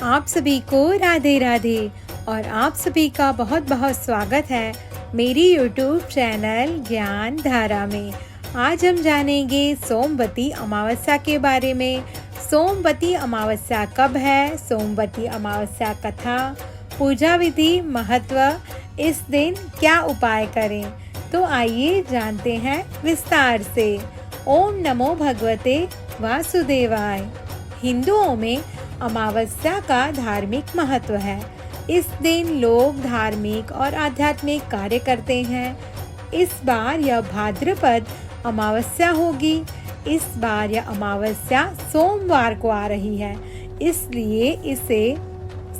आप सभी को राधे राधे और आप सभी का बहुत बहुत स्वागत है मेरी YouTube चैनल ज्ञान धारा में। आज हम जानेंगे सोमवती अमावस्या के बारे में। सोमवती अमावस्या कब है, सोमवती अमावस्या कथा, पूजा विधि, महत्व, इस दिन क्या उपाय करें, तो आइए जानते हैं विस्तार से। ओम नमो भगवते वासुदेवाय। हिंदुओं में अमावस्या का धार्मिक महत्व है। इस दिन लोग धार्मिक और आध्यात्मिक कार्य करते हैं। इस बार यह भाद्रपद अमावस्या होगी। इस बार यह अमावस्या सोमवार को आ रही है, इसलिए इसे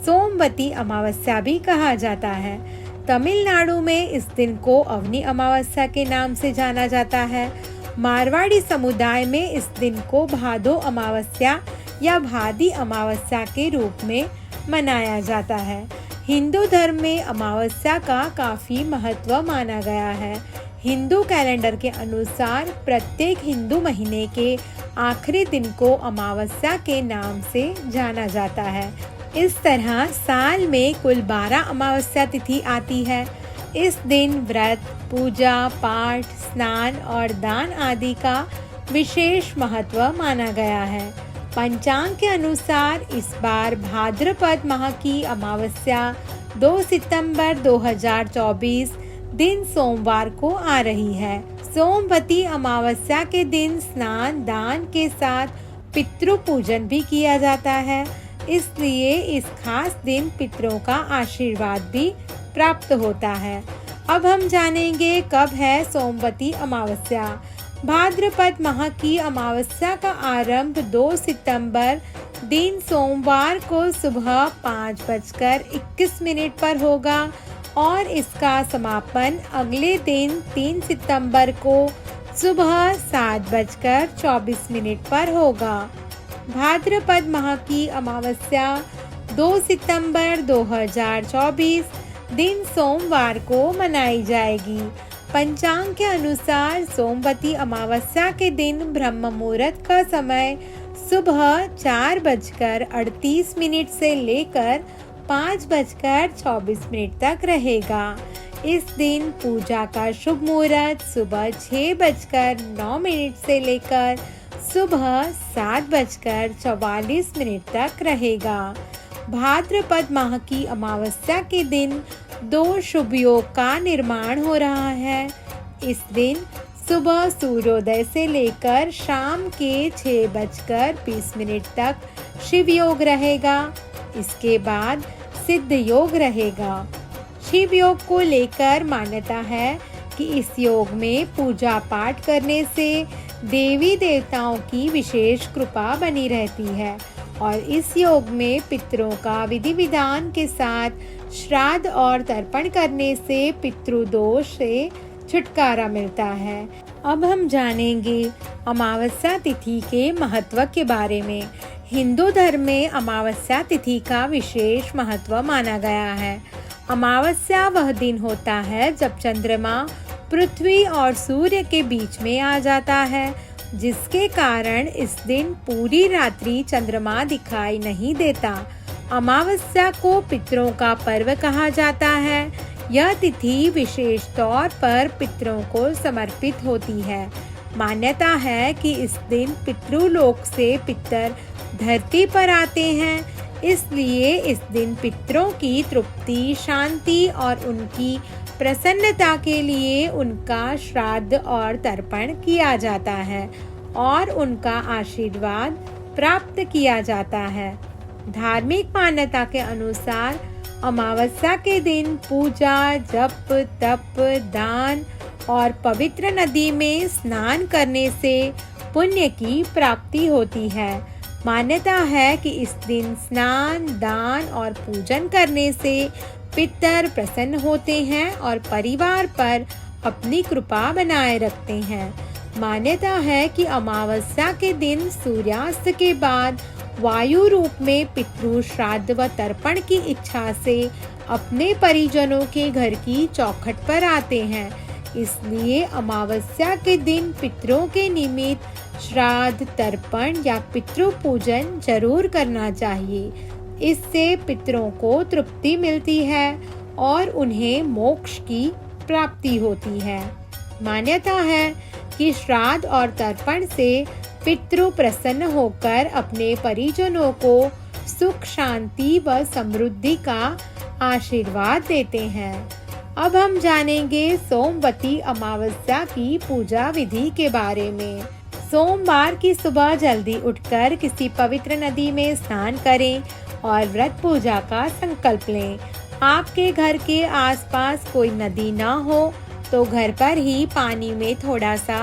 सोमवती अमावस्या भी कहा जाता है। तमिलनाडु में इस दिन को अवनी अमावस्या के नाम से जाना जाता है। मारवाड़ी समुदाय में इस दिन को भादो अमावस्या या भादी अमावस्या के रूप में मनाया जाता है। हिंदू धर्म में अमावस्या का काफ़ी महत्व माना गया है। हिंदू कैलेंडर के अनुसार प्रत्येक हिंदू महीने के आखिरी दिन को अमावस्या के नाम से जाना जाता है। इस तरह साल में कुल 12 अमावस्या तिथि आती है। इस दिन व्रत, पूजा पाठ, स्नान और दान आदि का विशेष महत्व माना गया है। पंचांग के अनुसार इस बार भाद्रपद माह की अमावस्या 2 सितंबर 2024 दिन सोमवार को आ रही है। सोमवती अमावस्या के दिन स्नान दान के साथ पितृ पूजन भी किया जाता है, इसलिए इस खास दिन पितरों का आशीर्वाद भी प्राप्त होता है। अब हम जानेंगे कब है सोमवती अमावस्या। भाद्रपद माह की अमावस्या का आरंभ 2 सितंबर दिन सोमवार को सुबह 5:21 पर होगा और इसका समापन अगले दिन 3 सितंबर को सुबह 7:24 पर होगा। भाद्रपद माह की अमावस्या 2 सितंबर 2024 दिन सोमवार को मनाई जाएगी। पंचांग के अनुसार सोमवती अमावस्या के दिन ब्रह्म मुहूर्त का समय सुबह 4:38 से लेकर 5:24 तक रहेगा। इस दिन पूजा का शुभ मुहूर्त सुबह 6:09 से लेकर सुबह 7:44 तक रहेगा। भाद्रपद माह की अमावस्या के दिन 2 शुभ योग का निर्माण हो रहा है। इस दिन सुबह सूर्योदय से लेकर शाम के 6:20 तक शिव योग रहेगा। इसके बाद सिद्ध योग रहेगा। शिव योग को लेकर मान्यता है कि इस योग में पूजा पाठ करने से देवी देवताओं की विशेष कृपा बनी रहती है और इस योग में पितरों का विधि विधान के साथ श्राद्ध और तर्पण करने से पितृदोष से छुटकारा मिलता है। अब हम जानेंगे अमावस्या तिथि के महत्व के बारे में। हिंदू धर्म में अमावस्या तिथि का विशेष महत्व माना गया है। अमावस्या वह दिन होता है जब चंद्रमा पृथ्वी और सूर्य के बीच में आ जाता है, जिसके कारण इस दिन पूरी रात्रि चंद्रमा दिखाई नहीं देता। अमावस्या को पितरों का पर्व कहा जाता है। यह तिथि विशेष तौर पर पितरों को समर्पित होती है। मान्यता है कि इस दिन पितृलोक से पितर धरती पर आते हैं, इसलिए इस दिन पितरों की तृप्ति, शांति और उनकी प्रसन्नता के लिए उनका श्राद्ध और तर्पण किया जाता है और उनका आशीर्वाद प्राप्त किया जाता है। धार्मिक मान्यता के अनुसार अमावस्या के दिन पूजा, जप, तप, दान और पवित्र नदी में स्नान करने से पुण्य की प्राप्ति होती है। मान्यता है कि इस दिन स्नान, दान और पूजन करने से पितर प्रसन्न होते हैं और परिवार पर अपनी कृपा बनाए रखते हैं। मान्यता है कि अमावस्या के दिन सूर्यास्त के बाद वायु रूप में पितृ श्राद्ध व तर्पण की इच्छा से अपने परिजनों के घर की चौखट पर आते हैं। इसलिए अमावस्या के दिन पितरों के निमित्त श्राद्ध, तर्पण या पितृ पूजन जरूर करना चाहिए। इससे पितरों को तृप्ति मिलती है और उन्हें मोक्ष की प्राप्ति होती है। मान्यता है कि श्राद्ध और तर्पण से पितृ प्रसन्न होकर अपने परिजनों को सुख, शांति व समृद्धि का आशीर्वाद देते हैं। अब हम जानेंगे सोमवती अमावस्या की पूजा विधि के बारे में। सोमवार की सुबह जल्दी उठकर किसी पवित्र नदी में स्नान करें और व्रत पूजा का संकल्प लें। आपके घर के आसपास कोई नदी ना हो तो घर पर ही पानी में थोड़ा सा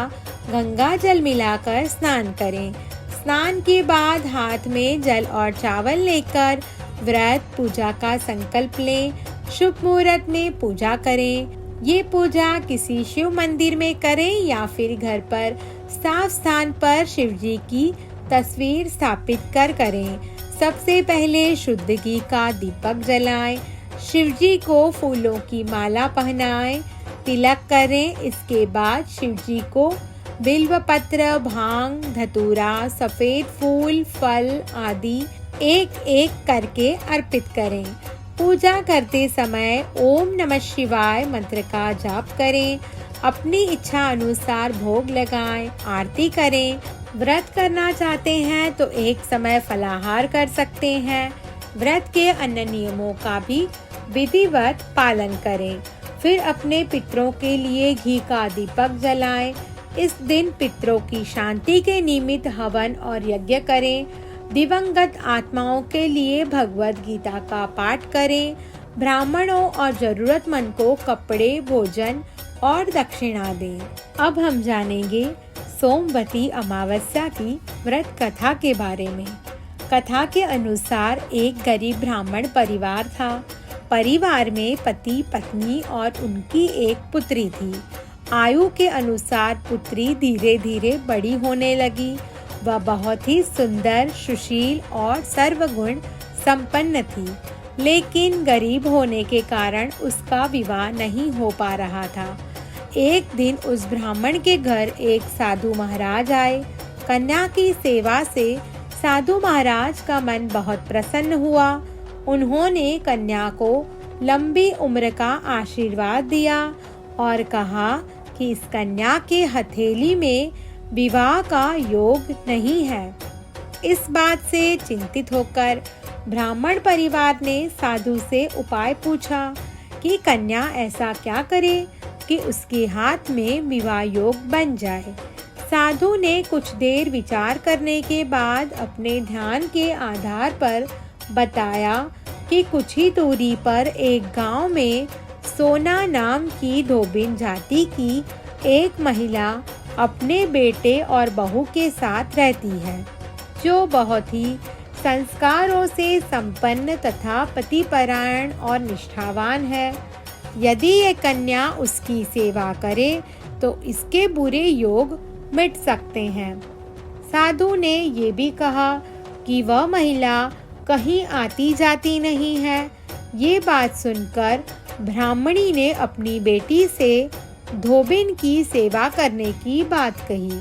गंगा जल मिलाकर स्नान करें। स्नान के बाद हाथ में जल और चावल लेकर व्रत पूजा का संकल्प लें। शुभ मुहूर्त में पूजा करें। ये पूजा किसी शिव मंदिर में करें या फिर घर पर साफ स्थान पर शिव जी की तस्वीर स्थापित कर करें। सबसे पहले शुद्ध घी का दीपक जलाएं। शिव जी को फूलों की माला पहनाएं, तिलक करें। इसके बाद शिव जी को बिल्व पत्र, भांग, धतूरा, सफेद फूल, फल आदि एक एक करके अर्पित करें। पूजा करते समय ओम नमः शिवाय मंत्र का जाप करें। अपनी इच्छा अनुसार भोग लगाएं, आरती करें। व्रत करना चाहते हैं तो एक समय फलाहार कर सकते हैं। व्रत के अन्य नियमों का भी विधिवत पालन करें। फिर अपने पितरों के लिए घी का दीपक जलाएं। इस दिन पितरों की शांति के निमित्त हवन और यज्ञ करें। दिवंगत आत्माओं के लिए भगवत गीता का पाठ करें। ब्राह्मणों और जरूरतमंद को कपड़े, भोजन और दक्षिणा दें। अब हम जानेंगे सोमवती अमावस्या की व्रत कथा के बारे में। कथा के अनुसार एक गरीब ब्राह्मण परिवार था। परिवार में पति, पत्नी और उनकी एक पुत्री थी। आयु के अनुसार पुत्री धीरे धीरे बड़ी होने लगी। वह बहुत ही सुंदर, सुशील और सर्वगुण संपन्न थी, लेकिन गरीब होने के कारण उसका विवाह नहीं हो पा रहा था। एक दिन उस ब्राह्मण के घर एक साधु महाराज आए। कन्या की सेवा से साधु महाराज का मन बहुत प्रसन्न हुआ। उन्होंने कन्या को लंबी उम्र का आशीर्वाद दिया और कहा कि इस कन्या के हथेली में विवाह का योग नहीं है। इस बात से चिंतित होकर ब्राह्मण परिवार ने साधु से उपाय पूछा कि कन्या ऐसा क्या करे कि उसके हाथ में विवाह योग बन जाए। साधु ने कुछ देर विचार करने के बाद अपने ध्यान के आधार पर बताया कि कुछ ही दूरी पर एक गांव में सोना नाम की धोबिन जाति की एक महिला अपने बेटे और बहू के साथ रहती है, जो बहुत ही संस्कारों से संपन्न तथा पतिपरायण और निष्ठावान है। यदि ये कन्या उसकी सेवा करे तो इसके बुरे योग मिट सकते हैं। साधु ने ये भी कहा कि वह महिला कहीं आती जाती नहीं है। ये बात सुनकर ब्राह्मणी ने अपनी बेटी से धोबिन की सेवा करने की बात कही।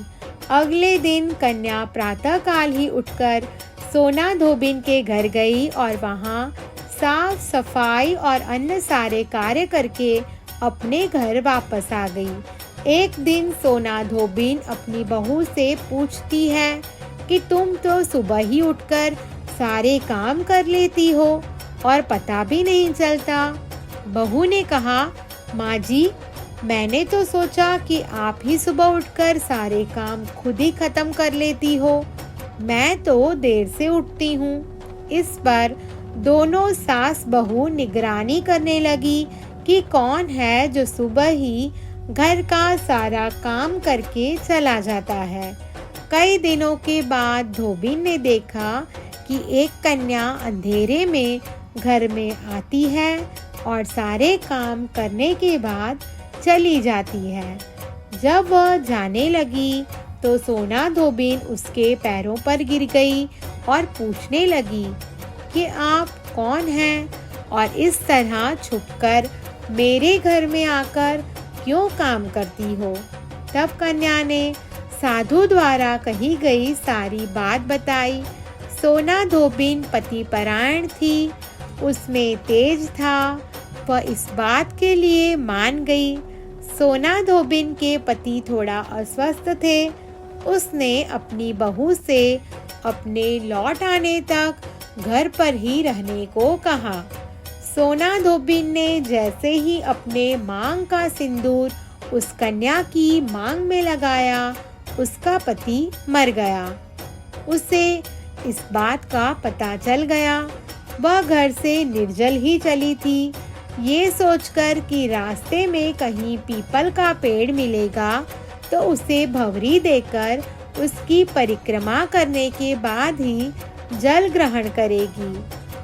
अगले दिन कन्या प्रातःकाल ही उठकर सोना धोबिन के घर गई और वहां साफ सफाई और अन्य सारे कार्य करके अपने घर वापस आ गई। एक दिन सोना धोबिन अपनी बहू से पूछती है कि तुम तो सुबह ही उठकर सारे काम कर लेती हो और पता भी नहीं चलता। बहू ने कहा, माँ जी, मैंने तो सोचा कि आप ही सुबह उठकर सारे काम खुद ही खत्म कर लेती हो। मैं तो देर से उठती हूँ। इस पर दोनों सास बहू निगरानी करने लगी कि कौन है जो सुबह ही घर का सारा काम करके चला जाता है। कई दिनों के बाद धोबिन ने देखा कि एक कन्या अंधेरे में घर में आती है और सारे काम करने के बाद चली जाती है। जब वह जाने लगी तो सोना धोबिन उसके पैरों पर गिर गई और पूछने लगी कि आप कौन हैं और इस तरह छुपकर मेरे घर में आकर क्यों काम करती हो। तब कन्या ने साधु द्वारा कही गई सारी बात बताई। सोना धोबिन पतिपरायण थी, उसमें तेज था, वह इस बात के लिए मान गई। सोना धोबिन के पति थोड़ा अस्वस्थ थे। उसने अपनी बहू से अपने लौट आने तक घर पर ही रहने को कहा। सोना धोबिन ने जैसे ही अपने मांग का सिंदूर उस कन्या की मांग में लगाया, उसका पति मर गया। उसे इस बात का पता चल गया। वह घर से निर्जल ही चली थी। ये सोचकर कि रास्ते में कहीं पीपल का पेड़ मिलेगा तो उसे भंवरी देकर उसकी परिक्रमा करने के बाद ही जल ग्रहण करेगी।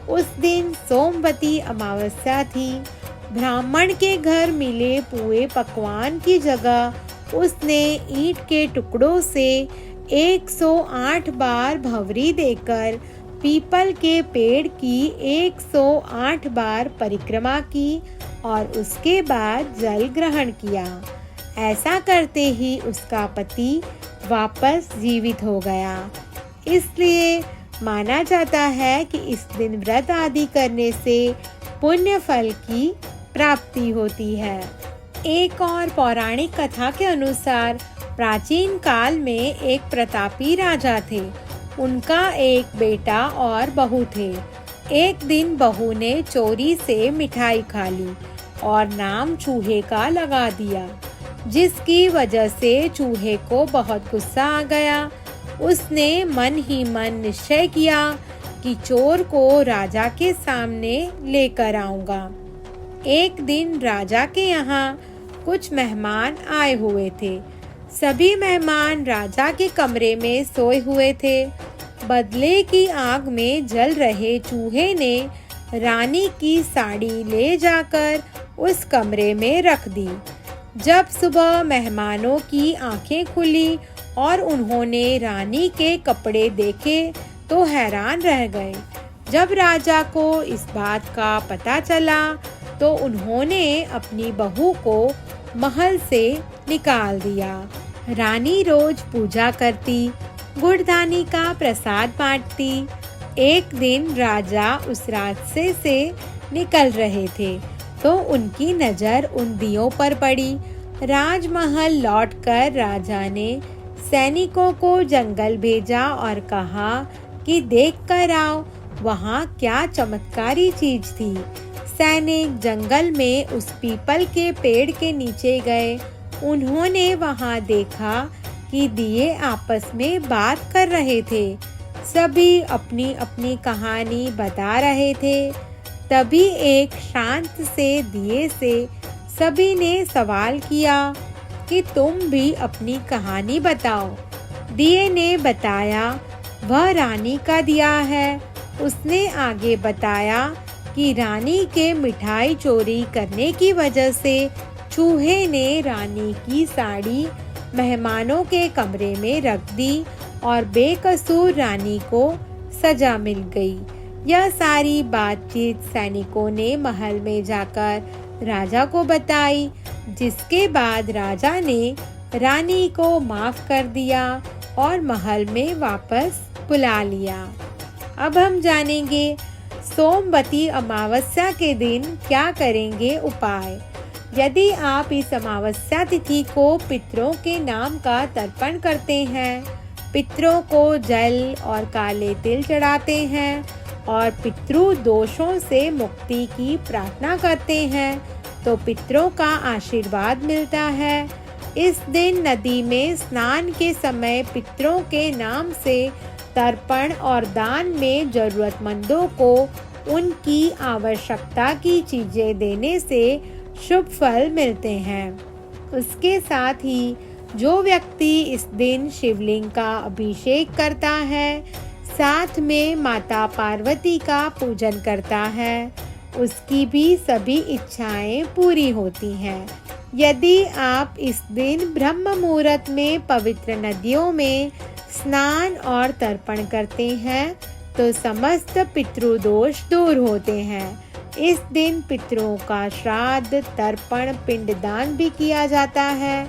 उस दिन सोमवती अमावस्या थी। ब्राह्मण के घर मिले पुए पकवान की जगह उसने ईंट के टुकड़ों से 108 बार भंवरी देकर पीपल के पेड़ की 108 बार परिक्रमा की और उसके बाद जल ग्रहण किया। ऐसा करते ही उसका पति वापस जीवित हो गया। इसलिए माना जाता है कि इस दिन व्रत आदि करने से पुण्य फल की प्राप्ति होती है। एक और पौराणिक कथा के अनुसार प्राचीन काल में एक प्रतापी राजा थे। उनका एक बेटा और बहू थे। एक दिन बहू ने चोरी से मिठाई खा ली और नाम चूहे का लगा दिया, जिसकी वजह से चूहे को बहुत गुस्सा आ गया। उसने मन ही मन निश्चय किया कि चोर को राजा के सामने लेकर आऊंगा। एक दिन राजा के यहाँ कुछ मेहमान आए हुए थे। सभी मेहमान राजा के कमरे में सोए हुए थे। बदले की आग में जल रहे चूहे ने रानी की साड़ी ले जाकर उस कमरे में रख दी। जब सुबह मेहमानों की आंखें खुली और उन्होंने रानी के कपड़े देखे तो हैरान रह गए। जब राजा को इस बात का पता चला तो उन्होंने अपनी बहू को महल से निकाल दिया। रानी रोज पूजा करती, गुड़दानी का प्रसाद बांटती। एक दिन राजा उस रास्ते से निकल रहे थे तो उनकी नज़र उन दियों पर पड़ी। राजमहल लौटकर राजा ने सैनिकों को जंगल भेजा और कहा कि देख कर आओ वहाँ क्या चमत्कारी चीज थी। सैनिक जंगल में उस पीपल के पेड़ के नीचे गए। उन्होंने वहाँ देखा कि दिए आपस में बात कर रहे थे। सभी अपनी अपनी कहानी बता रहे थे। तभी एक शांत से दिए से सभी ने सवाल किया कि तुम भी अपनी कहानी बताओ। दिए ने बताया वह रानी का दिया है। उसने आगे बताया कि रानी के मिठाई चोरी करने की वजह से चूहे ने रानी की साड़ी मेहमानों के कमरे में रख दी और बेकसूर रानी को सजा मिल गई। यह सारी बातचीत सैनिकों ने महल में जाकर राजा को बताई, जिसके बाद राजा ने रानी को माफ कर दिया और महल में वापस बुला लिया। अब हम जानेंगे सोमवती अमावस्या के दिन क्या करेंगे उपाय। यदि आप इस अमावस्या तिथि को पितरों के नाम का तर्पण करते हैं, पितरों को जल और काले तिल चढ़ाते हैं और पितृ दोषों से मुक्ति की प्रार्थना करते हैं तो पितरों का आशीर्वाद मिलता है। इस दिन नदी में स्नान के समय पितरों के नाम से तर्पण और दान में जरूरतमंदों को उनकी आवश्यकता की चीजें देने से शुभ फल मिलते हैं। उसके साथ ही जो व्यक्ति इस दिन शिवलिंग का अभिषेक करता है, साथ में माता पार्वती का पूजन करता है, उसकी भी सभी इच्छाएं पूरी होती हैं। यदि आप इस दिन ब्रह्म मुहूर्त में पवित्र नदियों में स्नान और तर्पण करते हैं तो समस्त पितृदोष दूर होते हैं। इस दिन पितरों का श्राद्ध, तर्पण, पिंडदान भी किया जाता है।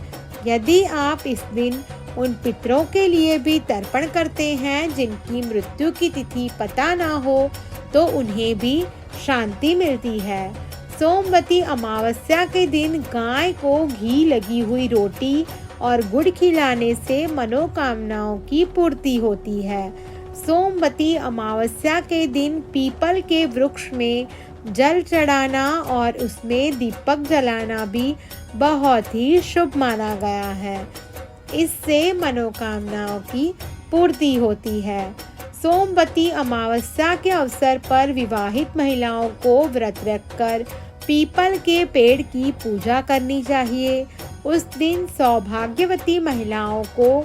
यदि आप इस दिन उन पितरों के लिए भी तर्पण करते हैं जिनकी मृत्यु की तिथि पता ना हो, तो उन्हें भी शांति मिलती है। सोमवती अमावस्या के दिन गाय को घी लगी हुई रोटी और गुड़ खिलाने से मनोकामनाओं की पूर्ति होती है। सोमवती अमावस्या के दिन पीपल के वृक्ष में जल चढ़ाना और उसमें दीपक जलाना भी बहुत ही शुभ माना गया है। इससे मनोकामनाओं की पूर्ति होती है। सोमवती अमावस्या के अवसर पर विवाहित महिलाओं को व्रत रखकर पीपल के पेड़ की पूजा करनी चाहिए। उस दिन सौभाग्यवती महिलाओं को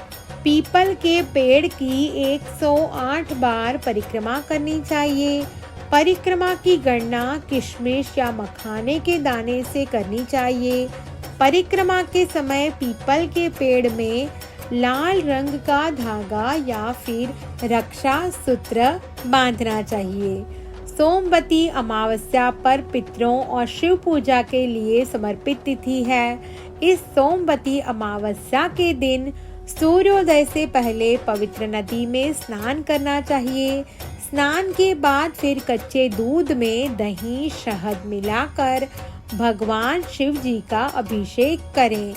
पीपल के पेड़ की 108 बार परिक्रमा करनी चाहिए। परिक्रमा की गणना किशमिश या मखाने के दाने से करनी चाहिए। परिक्रमा के समय पीपल के पेड़ में लाल रंग का धागा या फिर रक्षा सूत्र बांधना चाहिए। सोमवती अमावस्या पर पितरों और शिव पूजा के लिए समर्पित तिथि है। इस सोमवती अमावस्या के दिन सूर्योदय से पहले पवित्र नदी में स्नान करना चाहिए। स्नान के बाद फिर कच्चे दूध में दही शहद मिलाकर भगवान शिव जी का अभिषेक करें।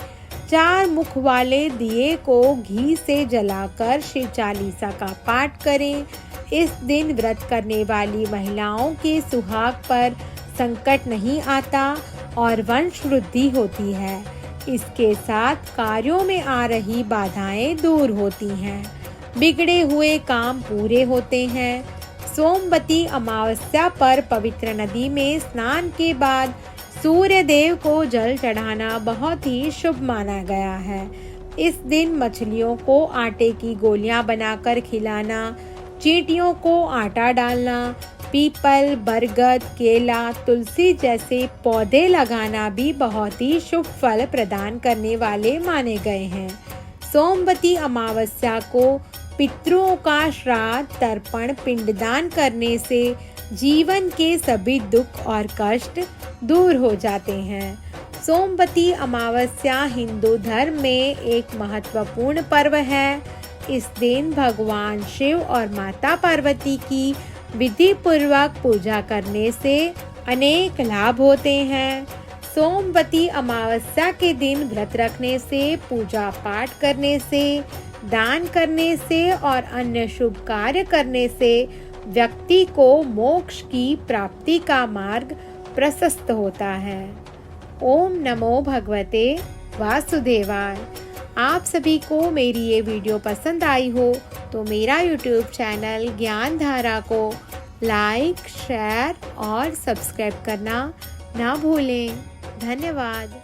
4 मुख वाले दिए को घी से जलाकर शिव चालीसा का पाठ करें। इस दिन व्रत करने वाली महिलाओं के सुहाग पर संकट नहीं आता और वंश वृद्धि होती है। इसके साथ कार्यों में आ रही बाधाएं दूर होती हैं, बिगड़े हुए काम पूरे होते हैं। सोमवती अमावस्या पर पवित्र नदी में स्नान के बाद सूर्य देव को जल चढ़ाना बहुत ही शुभ माना गया है। इस दिन मछलियों को आटे की गोलियां बनाकर खिलाना, चींटियों को आटा डालना, पीपल, बरगद, केला, तुलसी जैसे पौधे लगाना भी बहुत ही शुभ फल प्रदान करने वाले माने गए हैं। सोमवती अमावस्या को पितरों का श्राद्ध, तर्पण, पिंडदान करने से जीवन के सभी दुख और कष्ट दूर हो जाते हैं। सोमवती अमावस्या हिंदू धर्म में एक महत्वपूर्ण पर्व है। इस दिन भगवान शिव और माता पार्वती की विधि पूर्वक पूजा करने से अनेक लाभ होते हैं। सोमवती अमावस्या के दिन व्रत रखने से, पूजा पाठ करने से, दान करने से और अन्य शुभ कार्य करने से व्यक्ति को मोक्ष की प्राप्ति का मार्ग प्रशस्त होता है। ओम नमो भगवते वासुदेवाय। आप सभी को मेरी ये वीडियो पसंद आई हो तो मेरा YouTube चैनल ज्ञान धारा को लाइक, शेयर और सब्सक्राइब करना ना भूलें। धन्यवाद।